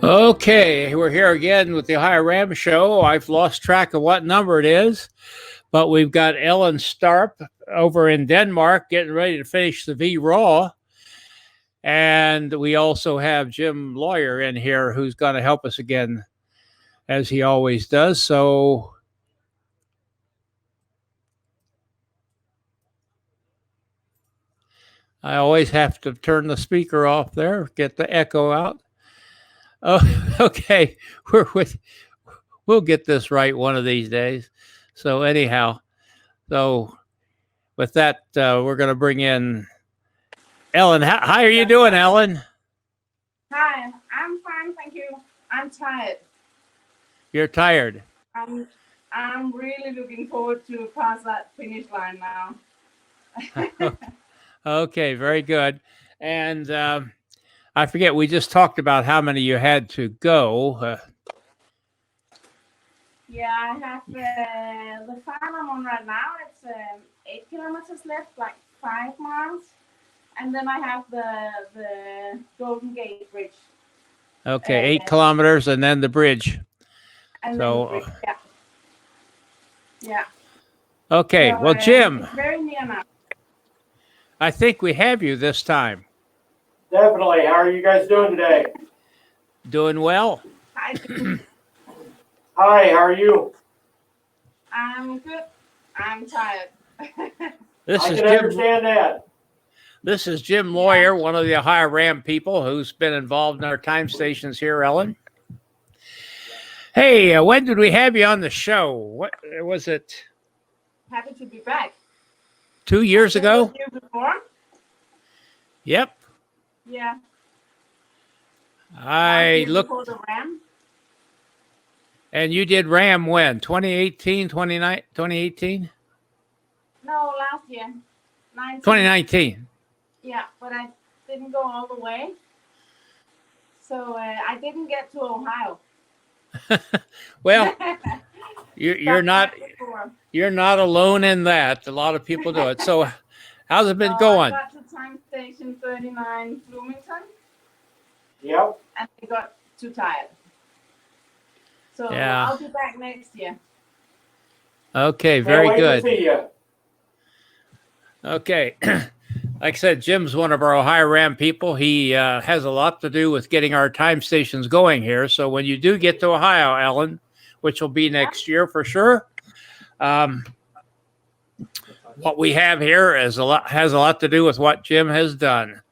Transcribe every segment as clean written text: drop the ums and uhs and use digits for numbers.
Okay, we're here again with the Ohio Ram Show. I've lost track of what number it is, but we've got Elin Starup over in Denmark getting ready to finish the VRAW. And we also have Jim Lawyer in here who's going to help us again, as he always does. So I always have to turn the speaker off there, get the echo out. Oh, okay. We'll get this right one of these days. So anyhow, with that, we're going to bring in Elin. How are you doing, Elin? Hi, I'm fine, thank you. I'm tired. You're tired. I'm really looking forward to pass that finish line now. Okay, very good. And I forget, we just talked about how many you had to go. Yeah, I have the farm I'm on right now. It's 8 kilometers left, like 5 miles, and then I have the Golden Gate Bridge. Okay, 8 kilometers, and then the bridge. And then the bridge, yeah. Okay, so, well, Jim, it's very near now. I think we have you this time. Definitely. How are you guys doing today? Doing well. Hi. Hi, how are you? I'm good. I'm tired. I can understand that. This is Jim Lawyer, one of the Ohio Ram people who's been involved in our time stations here, Elin. Hey, when did we have you on the show? What was it? Happy to be back. 2 years ago? You before? Yep. Yeah. I looked. Before the Ram. And you did Ram when? 2018, 2018? No, last year. 2019. Yeah, but I didn't go all the way. So I didn't get to Ohio. Well, you're not alone in that. A lot of people do it. So how's it been going? I got to time station 39 Bloomington. Yep. And I got too tired. So yeah. I'll be back next year. Okay, very good. To see you. Okay. Like I said, Jim's one of our Ohio Ram people. He has a lot to do with getting our time stations going here. So when you do get to Ohio, Elin, which will be next year for sure, what we have here has a lot to do with what Jim has done.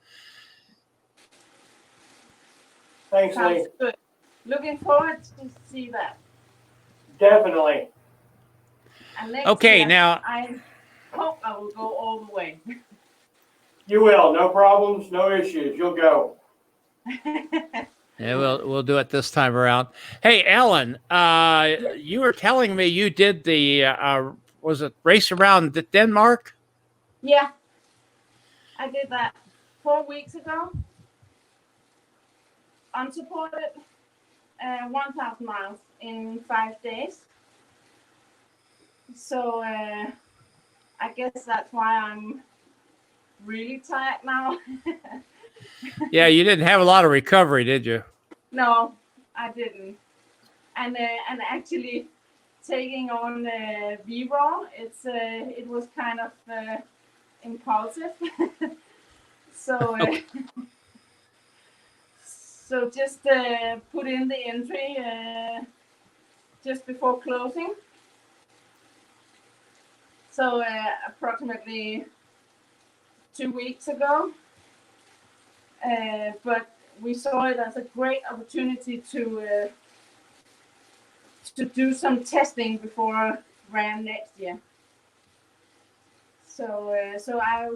Thanks, Lee. Good. Looking forward to see that. Definitely. And next okay, year, now I hope I will go all the way. You will. No problems, no issues. You'll go. Yeah, we'll do it this time around. Hey, Elin, you were telling me you did the was it race around Denmark? Yeah, I did that 4 weeks ago. Unsupported, 1,000 miles in 5 days. So I guess that's why I'm really tired now. Yeah, you didn't have a lot of recovery, did you? No, I didn't. And actually taking on VRAW, it was kind of impulsive. So so just put in the entry just before closing. So approximately 2 weeks ago. But we saw it as a great opportunity to do some testing before Ram next year. So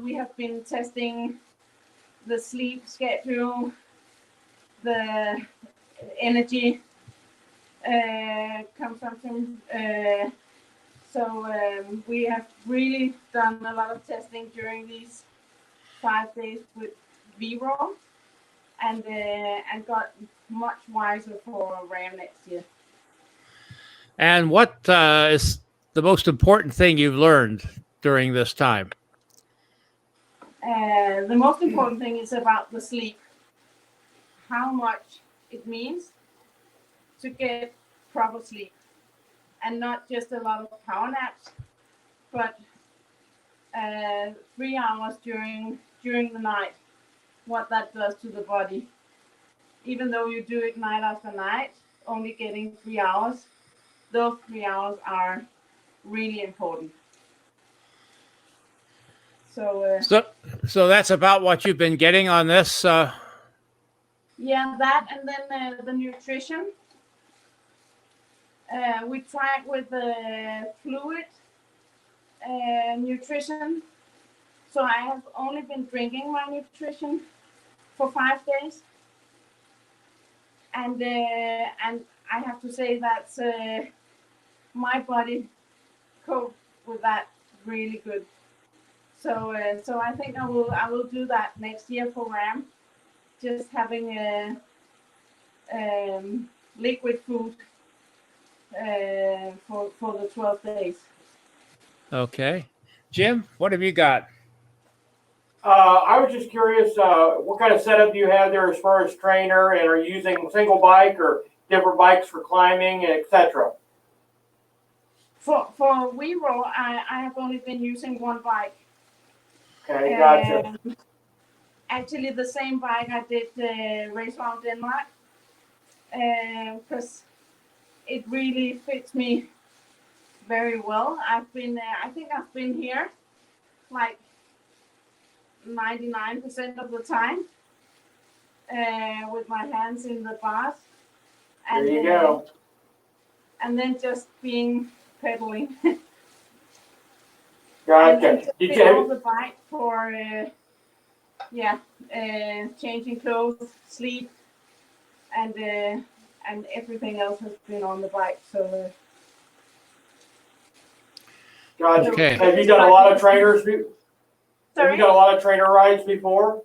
we have been testing the sleep schedule, the energy consumption. So we have really done a lot of testing during these 5 days with VRAW and got much wiser for Ram next year. And what is the most important thing you've learned during this time? The most important thing is about the sleep. How much it means to get proper sleep, and not just a lot of power naps, but 3 hours during the night. What that does to the body, even though you do it night after night, only getting 3 hours. Those 3 hours are really important. So So that's about what you've been getting on this. yeah, that, and then the nutrition. We tried with the fluid nutrition. So I have only been drinking my nutrition for 5 days, and I have to say that my body coped with that really good. So I think I will do that next year for RAM. Just having a liquid food for the 12 days. Okay. Jim, what have you got? I was just curious, what kind of setup do you have there as far as trainer, and are you using a single bike or different bikes for climbing, etc.? For VRAW, I have only been using one bike. Okay, gotcha. Actually, the same bike I did race around Denmark, because it really fits me very well. I think I've been here like 99% of the time with my hands in the bars. There you go. And then just being pedaling. Gotcha. And just been on the bike for changing clothes, sleep, and everything else has been on the bike. So Gotcha. Okay. Have you done a lot of trainers? Have sorry? you done a lot of trainer rides before?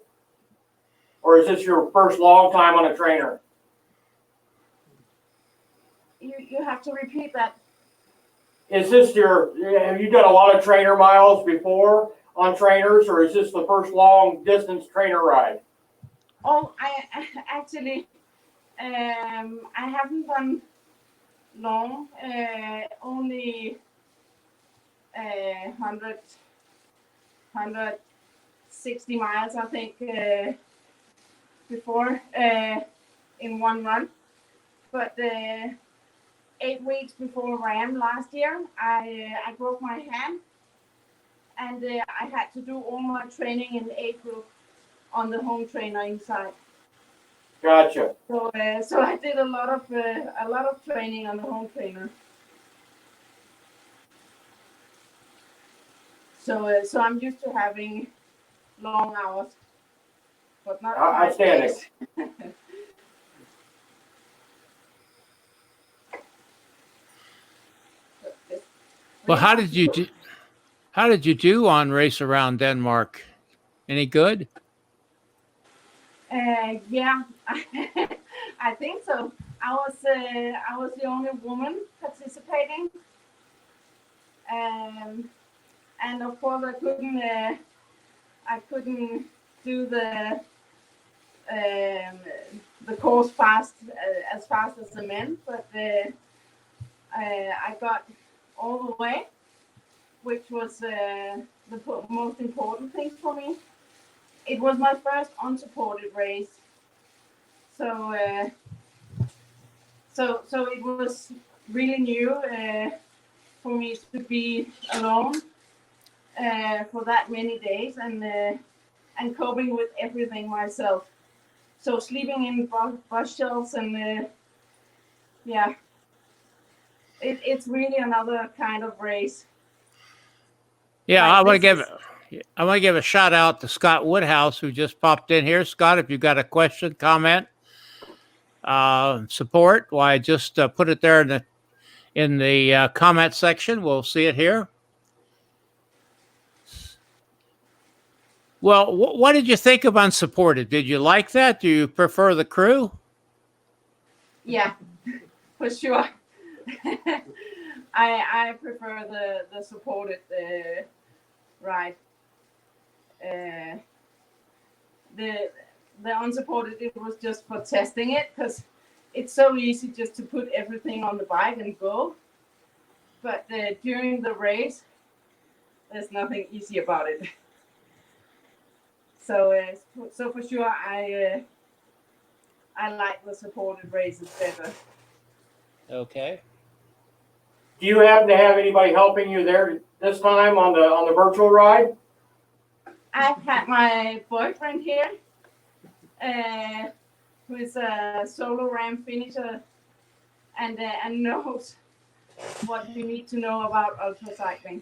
Or is this your first long time on a trainer? You have to repeat that. Have you done a lot of trainer miles before on trainers, or is this the first long distance trainer ride? Oh, I actually, I haven't done long, only 160 miles, I think, before in one run. But 8 weeks before RAM last year, I broke my hand, and I had to do all my training in A group on the home trainer inside. Gotcha. So I did a lot of training on the home trainer. So I'm used to having long hours, but not 5 days. Well, how did you do on Race Around Denmark? Any good? Yeah, I think so. I was the only woman participating, and of course I couldn't do the course as fast as the men, but I got all the way, which was the most important thing for me. It was my first unsupported race, so it was really new for me to be alone for that many days, and coping with everything myself. So sleeping in bus shelves, and it's really another kind of race. Yeah, Like I want this to give a shout out to Scott Woodhouse, who just popped in here. Scott, if you've got a question, comment, support, why just put it there in the comment section. We'll see it here. Well, what did you think of Unsupported? Did you like that? Do you prefer the crew? Yeah, for sure. I prefer the supported ride. The unsupported, it was just for testing it, because it's so easy just to put everything on the bike and go. But during the race, there's nothing easy about it. So for sure, I like the supported races better. Okay. Do you happen to have anybody helping you there this time on the virtual ride? I've had my boyfriend here, who is a solo ram finisher and knows what you need to know about ultra cycling.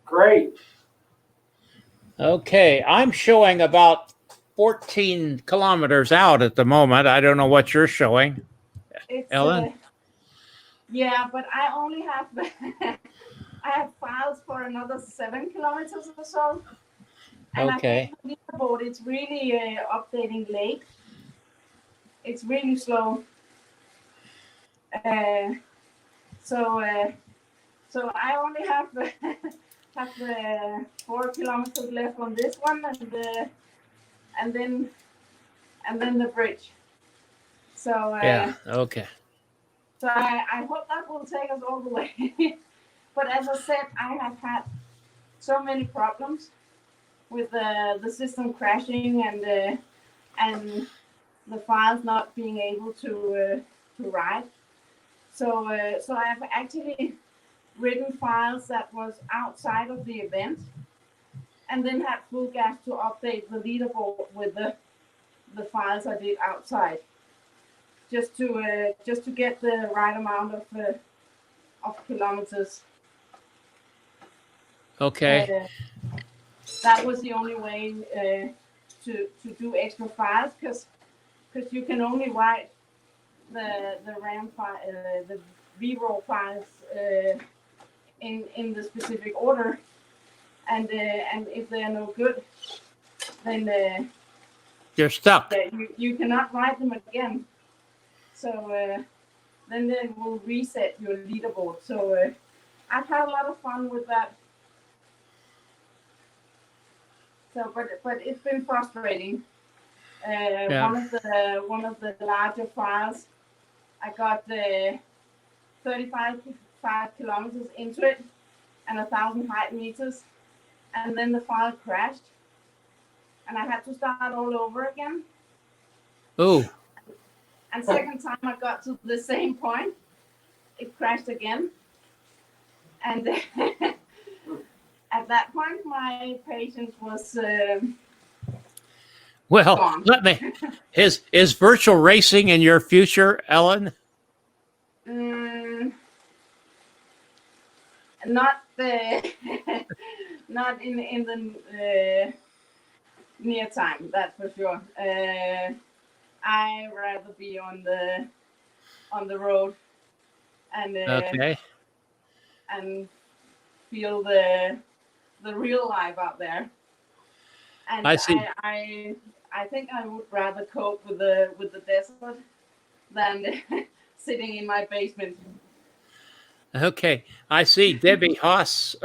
Great. Okay, I'm showing about 14 kilometers out at the moment. I don't know what you're showing, It's Ellen. yeah, but I only have I have files for another 7 kilometers or so. And Okay. I think the leaderboard, it's really updating late. It's really slow. So I only have have 4 kilometers left on this one, and then the bridge. So Yeah. Okay. so I hope that will take us all the way. But as I said, I have had so many problems with the system crashing and the files not being able to write. So I have actually written files that was outside of the event, and then had full gas to update the leaderboard with the files I did outside, just to get the right amount of kilometers. Okay. That was the only way to do extra files, because you can only write the RAM file, the VRAW files in the specific order, and if they are no good, then You're stuck. you cannot write them again. So then they will reset your leaderboard. So I've had a lot of fun with that. So, but it's been frustrating. Yeah. One of the larger files, I got 35 kilometers into it and 1,000 height meters, and then the file crashed, and I had to start all over again. Ooh. And second time I got to the same point, it crashed again, and at that point my patience was Well, gone. let me. Is virtual racing in your future, Ellen? Not not in the near time, that's for sure. I rather be on the road and Okay. and feel the real life out there. And I see. I think I would rather cope with the desert than sitting in my basement. Okay. I see Debbie Haas,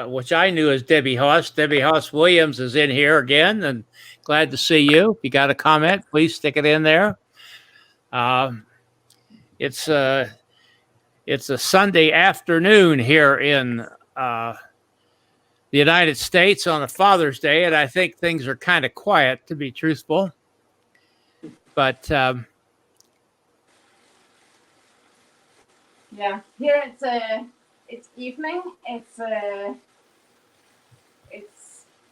which I knew as Debbie Haas. Debbie Haas Williams is in here again, and glad to see you. If you got a comment, please stick it in there. It's a Sunday afternoon here in the United States on a Father's Day, and I think things are kind of quiet, to be truthful. But Yeah, here it's evening. It's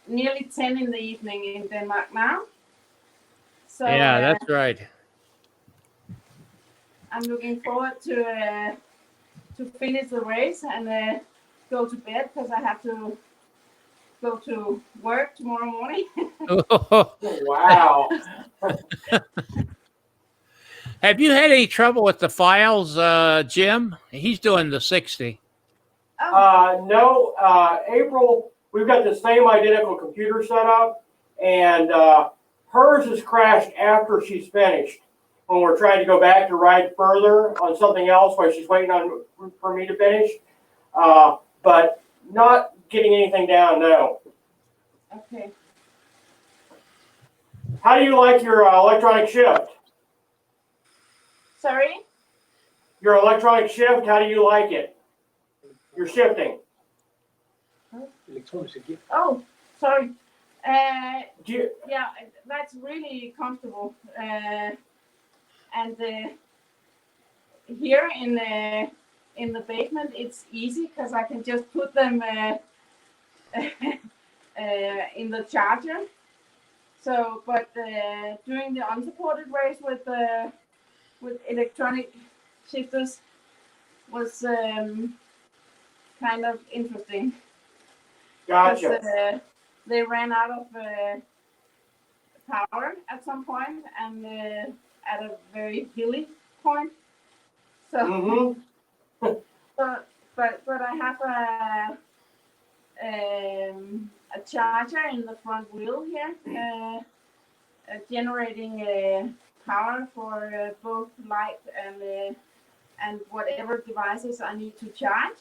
nearly 10 in the evening in Denmark now. So yeah, that's right. I'm looking forward to finish the race and go to bed, because I have to go to work tomorrow morning. Wow. Have you had any trouble with the files, Jim? He's doing the 60. No, April, we've got the same identical computer set up, and hers has crashed after she's finished. When we're trying to go back to ride further on something else while she's waiting for me to finish, but not getting anything down, no. Okay. How do you like your electronic shift? Sorry? Your electronic shift, how do you like it? You're shifting. Oh, sorry. Do you, Yeah, that's really comfortable. And here in the basement, it's easy because I can just put them in the charger. So, but doing the unsupported race with electronic shifters was kind of interesting. gotcha. They ran out of power at some point and at a very hilly point. So, Mm-hmm. but I have a charger in the front wheel here, generating power for both light and whatever devices I need to charge.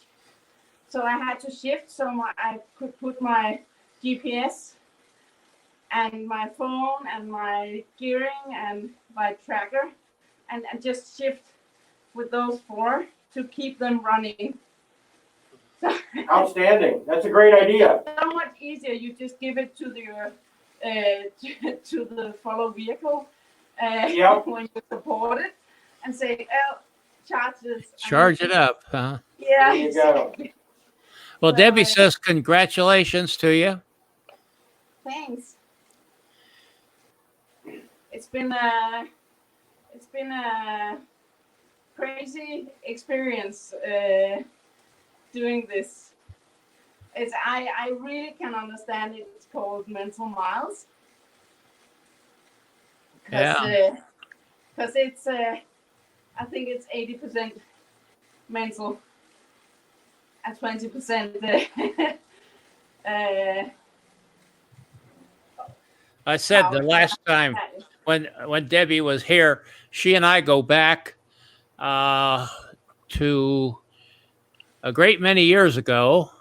So I had to shift so I could put my GPS and my phone and my gearing and my tracker and just shift with those four to keep them running. So Outstanding. That's a great idea. so much easier. You just give it to the follow vehicle Yep. when you support it and say, "Oh, charge this." Charge it up, huh? Yeah. There you go. Well, So, Debbie says congratulations to you. Thanks. It's been a crazy experience doing this. I really can understand it's called mental miles. Yeah. Because it's I think it's 80% mental and 20% I said the power. last time when Debbie was here, she and I go back to a great many years ago.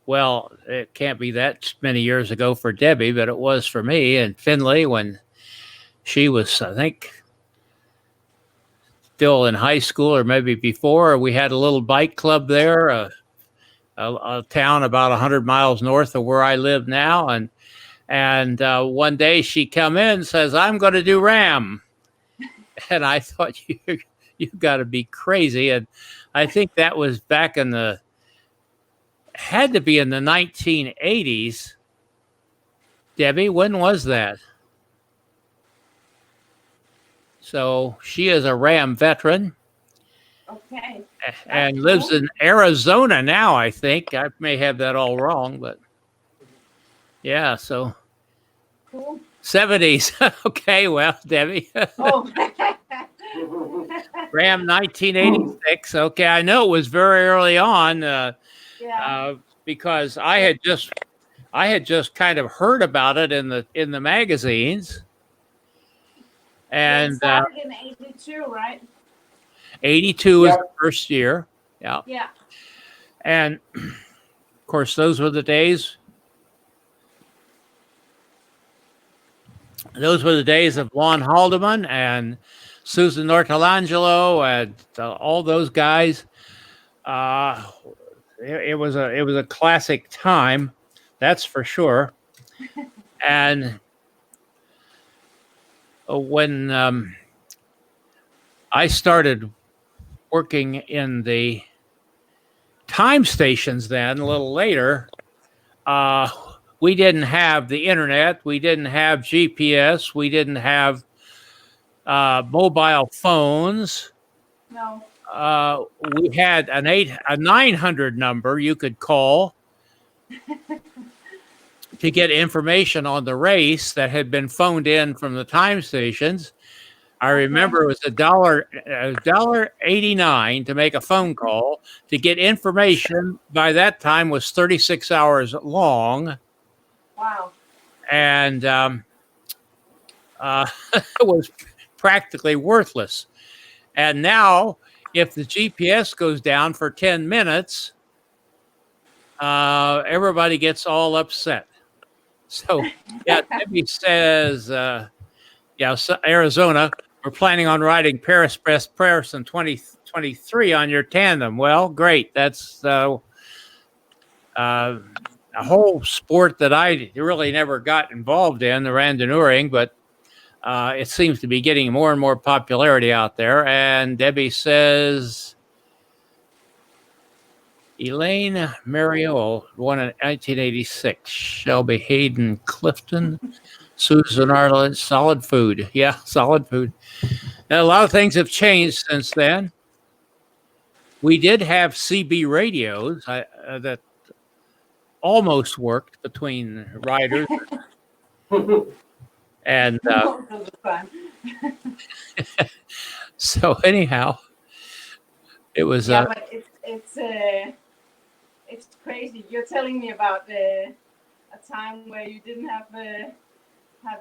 Well, it can't be that many years ago for Debbie, but it was for me in Findlay when she was, I think, still in high school or maybe before. We had a little bike club there, a town about 100 miles north of where I live now. And one day she come in and says, "I'm going to do RAM." And I thought, you got to be crazy. And I think that was back had to be in the 1980s. Debbie, when was that? So she is a RAM veteran. Okay. And lives in Arizona now, I think. I may have that all wrong, but yeah, so Cool. 70s. Okay, well, Debbie. Oh. RAM 1986. Okay, I know it was very early on Yeah. because I had just kind of heard about it in the magazines. And It started in 82, right? 82 was Yep. the first year. Yeah. Yeah. And of course, those were the days. Those were the days of Lon Haldeman and Susan Nortelangelo and all those guys. It was a classic time, that's for sure. And when I started working in the time stations, then a little later, we didn't have the internet, we didn't have GPS, we didn't have mobile phones. No. We had a 900 number you could call to get information on the race that had been phoned in from the time stations. I remember it was $1.89 to make a phone call. To get information by that time was 36 hours long. Wow. And it was practically worthless. And now, if the GPS goes down for 10 minutes, everybody gets all upset. So, yeah, Debbie says, Arizona. we're planning on riding Paris Brest Paris in 2023 on your tandem. Well, great. That's a whole sport that I really never got involved in, the randonneuring, but it seems to be getting more and more popularity out there. And Debbie says Elaine Mariol won in 1986. Shelby Hayden Clifton, Susan Arlen, solid food. Yeah, solid food. Now, a lot of things have changed since then. We did have CB radios that almost worked between riders. And Most of the time. so anyhow, it was Yeah, but it's crazy. You're telling me about a time where you didn't have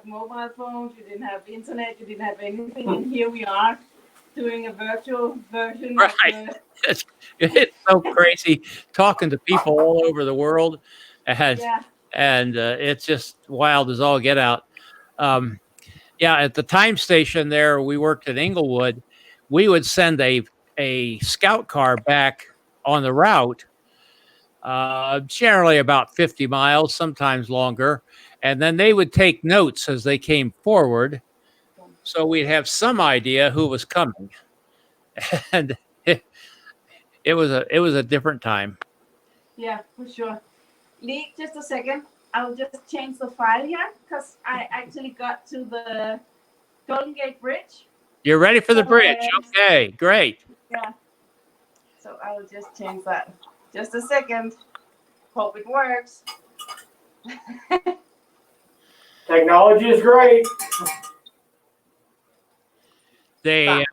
mobile phones, you didn't have internet, you didn't have anything, and here we are doing a virtual version right. of It's so crazy talking to people all over the world, and yeah. it's just wild as all get out. Yeah, at the time station there, we worked at Inglewood. We would send a scout car back on the route, generally about 50 miles, sometimes longer, and then they would take notes as they came forward, so we'd have some idea who was coming. And it was a different time. Yeah, for sure. Lee, just a second. I'll just change the file here because I actually got to the Golden Gate Bridge. You're ready for the bridge. Okay, great. Yeah. So I'll just change that. Just a second. Hope it works. Technology is great. They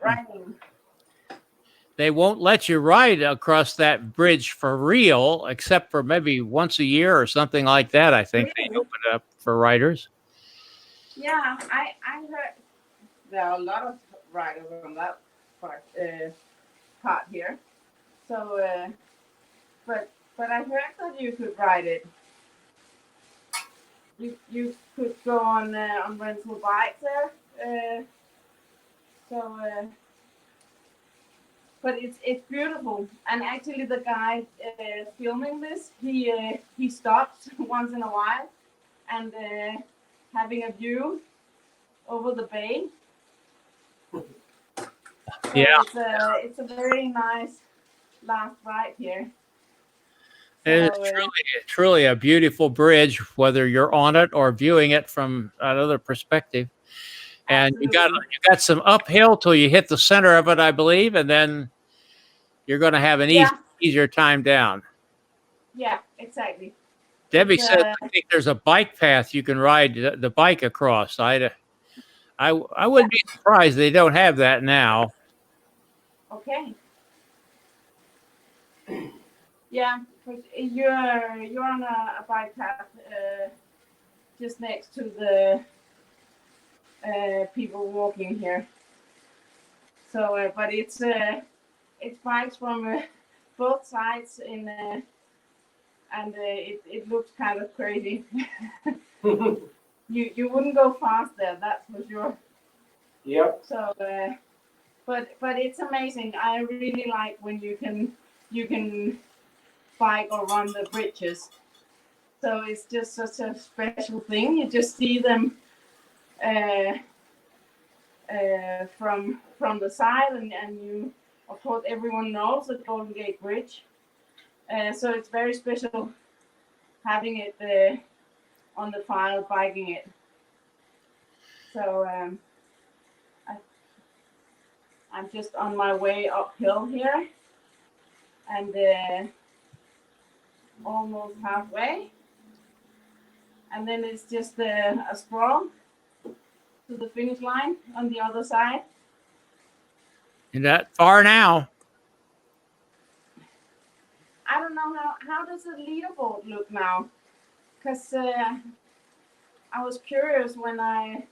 won't let you ride across that bridge for real, except for maybe once a year or something like that. I think Really? they open it up for riders. Yeah, I heard there are a lot of riders on that part here. So, but I heard that you could ride it. You could go on rental bikes there. But it's beautiful. And actually, the guy filming this, he stops once in a while and having a view over the bay. So Yeah, it's a very nice last ride here. it's truly a beautiful bridge, whether you're on it or viewing it from another perspective. And you got some uphill till you hit the center of it, I believe, and then you're going to have an easier time down. Yeah, exactly. Debbie said, I think there's a bike path you can ride the bike across. I wouldn't be surprised they don't have that now. Okay. Yeah, because you're on a bike path just next to the people walking here. So, but it's bikes from both sides and it looks kind of crazy. You wouldn't go fast there, that's for sure. Yep. So, but it's amazing. I really like when you can bike or run the bridges. So it's just such a special thing. You just see them from the side, and you, of course, everyone knows the Golden Gate Bridge. So it's very special having it on the file, biking it. So I'm just on my way uphill here, and almost halfway. And then it's just a sprawl to the finish line on the other side. You're not far now. I don't know how does the leaderboard look now, because I was curious when I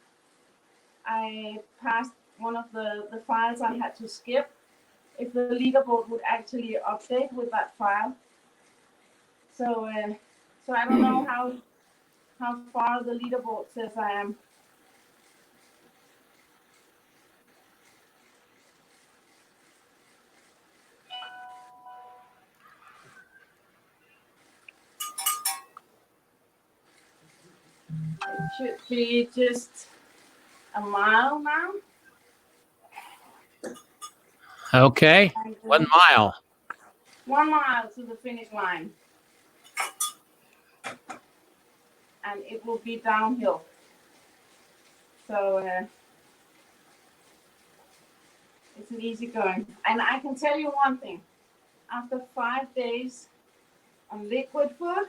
passed one of the files I had to skip, if the leaderboard would actually update with that file. So I don't know how far the leaderboard says I am. It should be just a mile now. Okay. And, 1 mile. 1 mile to the finish line. And it will be downhill. So it's an easy going. And I can tell you one thing. After 5 days on liquid food,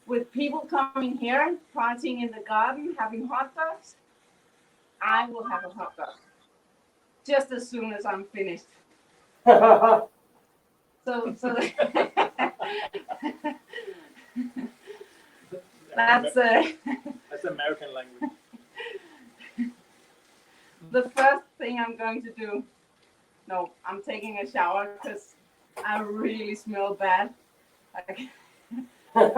with people coming here, partying in the garden, having hot dogs, I will have a hot dog just as soon as I'm finished. So that's American language. the first thing I'm going to do. No, I'm taking a shower because I really smell bad. And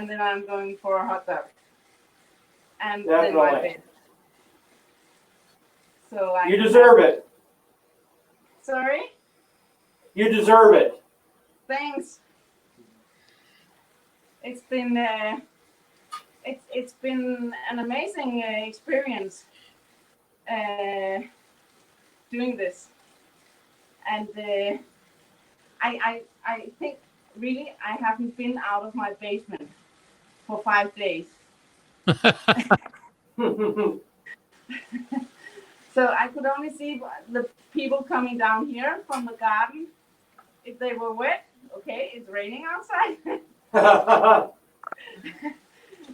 then I'm going for a hot dog. And then my bed. So You deserve it. Sorry? You deserve it. Thanks. It's been it's been an amazing experience doing this, and I think really I haven't been out of my basement for 5 days. So I could only see the people coming down here from the garden. If they were wet, okay, it's raining outside.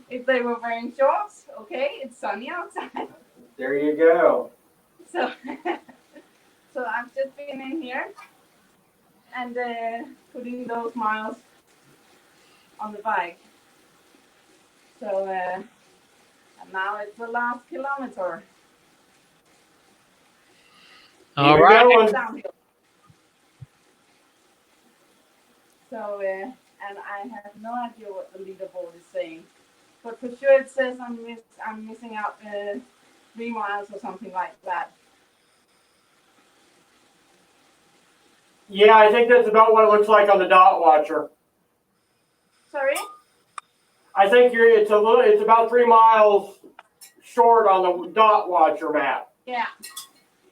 If they were wearing shorts, okay, it's sunny outside. There you go. So, so I've just been in here and putting those miles on the bike. So, and now it's the last kilometer. All Keep it right. going. Downhill. So, and I have no idea what the leaderboard is saying, but for sure it says I'm missing out 3 miles or something like that. Yeah, I think that's about what it looks like on the dot watcher. Sorry? I think it's about 3 miles short on the dot watcher map. Yeah,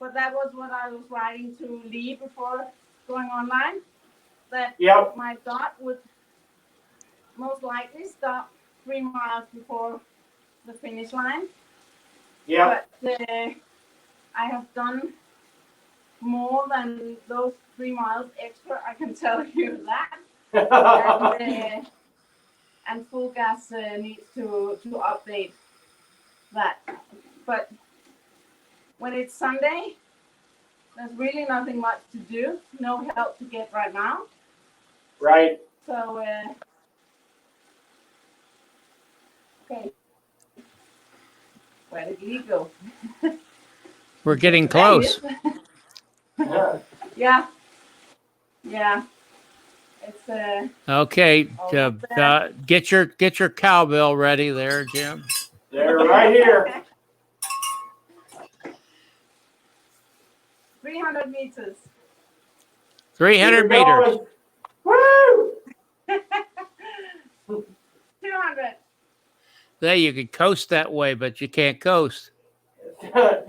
but that was what I was writing to Lee before going online. That Yep. my dot would most likely stop 3 miles before the finish line. Yep. But I have done more than those 3 miles extra, I can tell you that. And Full Gas needs to update that. But when it's Sunday, there's really nothing much to do. No help to get right now. Right. So, okay. Where did Lee go? We're getting close. Yeah. Yeah. It's Okay. almost there. Get your cowbell ready there, Jim. They're right here. 300 meters. 300 Keep it meters. going. Woo! 200. There, you could coast that way, but you can't coast. Oh,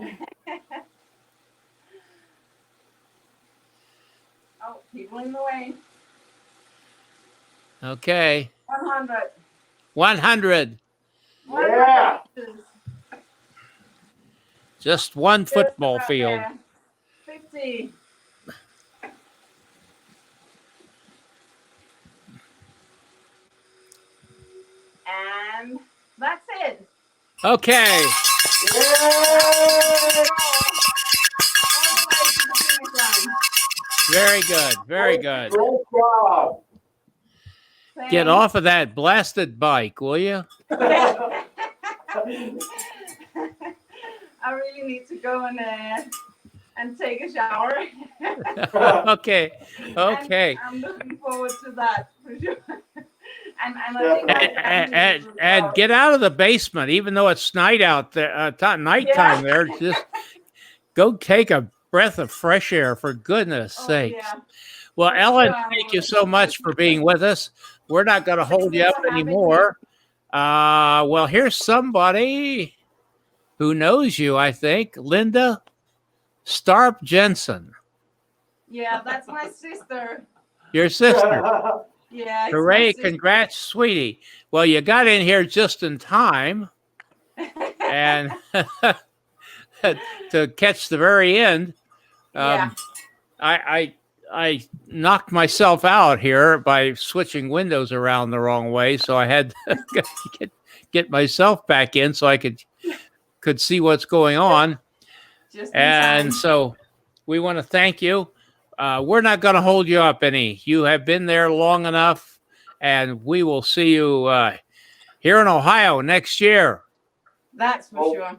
people in the way. Okay. 100. 100. 100 Yeah. meters. Just one Just football about field. there. 50. And that's it. Okay. Yay! All the way to the finish line. Very good. Very good. Great job. Get Thanks. off of that blasted bike, will you? I really need to go and take a shower. Okay. Okay. And I'm looking forward to that for sure. And I think And get out of the basement, even though it's night out there, nighttime there. Just go take a breath of fresh air, for goodness sakes. Yeah. Well, Ellen, thank you so much for being with us. We're not going to hold you up anymore. Well, here's somebody who knows you, I think. Linda Starup Jensen. Yeah, that's my sister. Your sister. Yeah. it's my Hooray, sister. congrats, sweetie. Well, you got in here just in time and to catch the very end. Yeah. I knocked myself out here by switching windows around the wrong way, so I had to get myself back in so I could see what's going on. Just in And time. so we want to thank you. We're not going to hold you up any. You have been there long enough, and we will see you here in Ohio next year. That's for sure.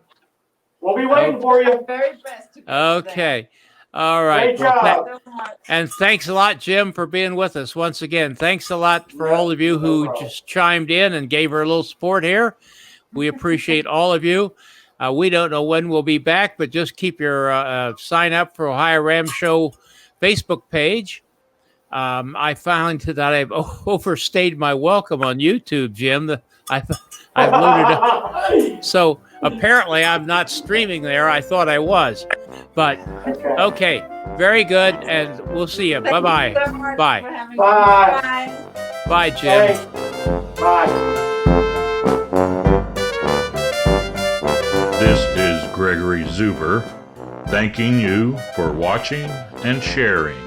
We'll be waiting for you. Very best to get Okay. All right. Great job. there. So much. And thanks a lot, Jim, for being with us once again. Thanks a lot for all of you who just chimed in and gave her a little support here. We appreciate all of you. We don't know when we'll be back, but just keep your sign up for Ohio Ram Show Facebook page. I found that I've overstayed my welcome on YouTube, Jim. I've loaded up. So apparently I'm not streaming there. I thought I was. But okay, very good. And we'll see you. Thank Bye-bye. you so much Bye. for having me. Bye. Bye. Bye, Jim. Thanks. Bye. This is Gregory Zuber, thanking you for watching and sharing.